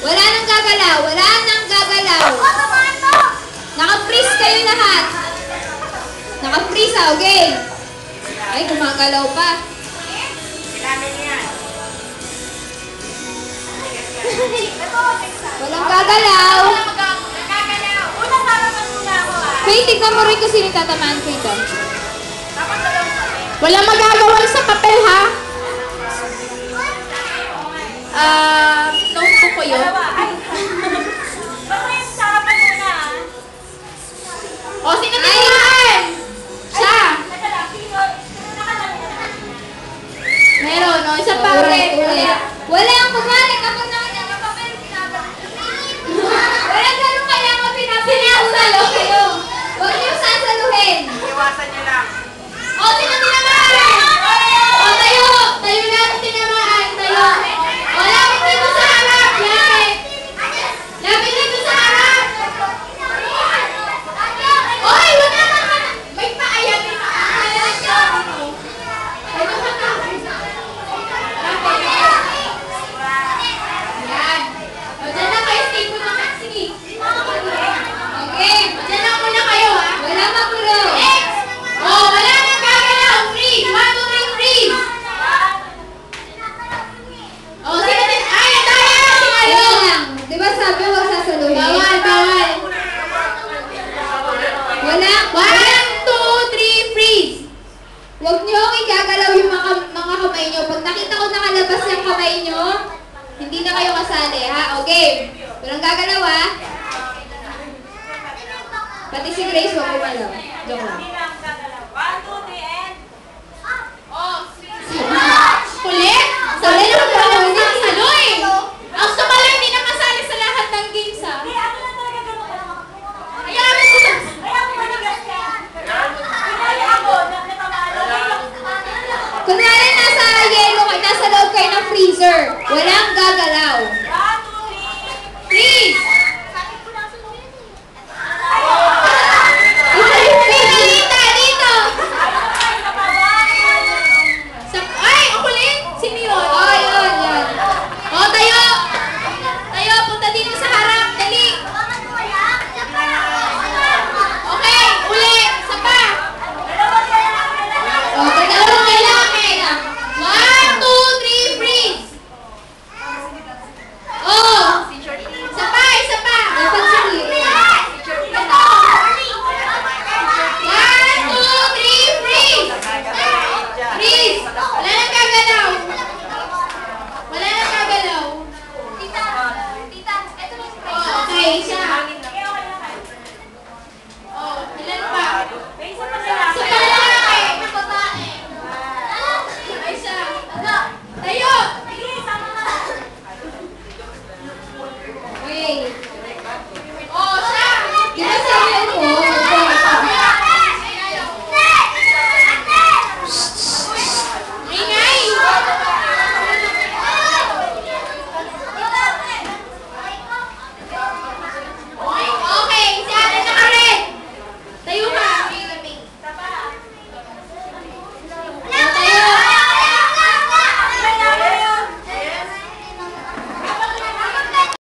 Wala nang gagalaw. Wala nang gagalaw. Naka-freeze kayo lahat. Naka-freeze, okay? Ay, gumagalaw pa. Walang gagalaw. Faye, tignan mo rin kung sino tatamaan ko ito. Walang magagawa sa papel, ha? Notebook ko yun. O, sino tatamaan? Siya. Meron, no? Isa pa ulit. Wala ang kumali kapag nakita ng papel, wala ganun kaya mo pinapinasalo kayo. Huwag niyo sasaluhin. Iwasan niyo lang. O, sino tinamaan? O, tayo. Tayo lang tinamaan. Tayo. O, lapit dito sa harap. Lapit. Lapit dito sa harap. Oy, wala naman. May paayan. May paayan. Tayo ka na. Yan. O, dyan na kayo. Stay po naman. Sige. Okay. Dyan na muna kayo, ha? Wala magulo. Next. O, wala nang gagalaw. Freeze. 1, 2, 3, freeze. O, sino din? Ay, nadaya. Sinayo lang. Di ba sabi huwag sasaluhin? Bawal, bawal. Wala. 1, 2, 3, freeze. Huwag niyo igagalaw yung mga kamay niyo. Pag nakita ko nakalabas yung kamay niyo, hindi na kayo kasali, ha? Okay. Walang gagalaw, ha? Pati si Grace, huwag gumalaw. Joke lang. 1, 2, 3, and... Kulit? Kulit lang ba? Hindi kasalo, eh. Ang sumalo, hindi na kasali sa lahat ng games, ha? Hayaan mo sila. Kunwari, nasa yellow kayo, nasa loob kayo ng freezer. Walang gagalaw. Freeze! Dito, dito! Ay, ang kulit! Sino yun? Oh, yun, yun. Oh, tayo! Tayo, punta dito sa harap. Dali! Okay, uli! Isa pa! Oh, dalawang lalaki. 1, 2, 3, freeze! Oh! Isa pa, isa pa! Dapat sili. 1, 2, 3, freeze! Freeze! Wala nang gagalaw. Wala nang gagalaw. Okay, siya.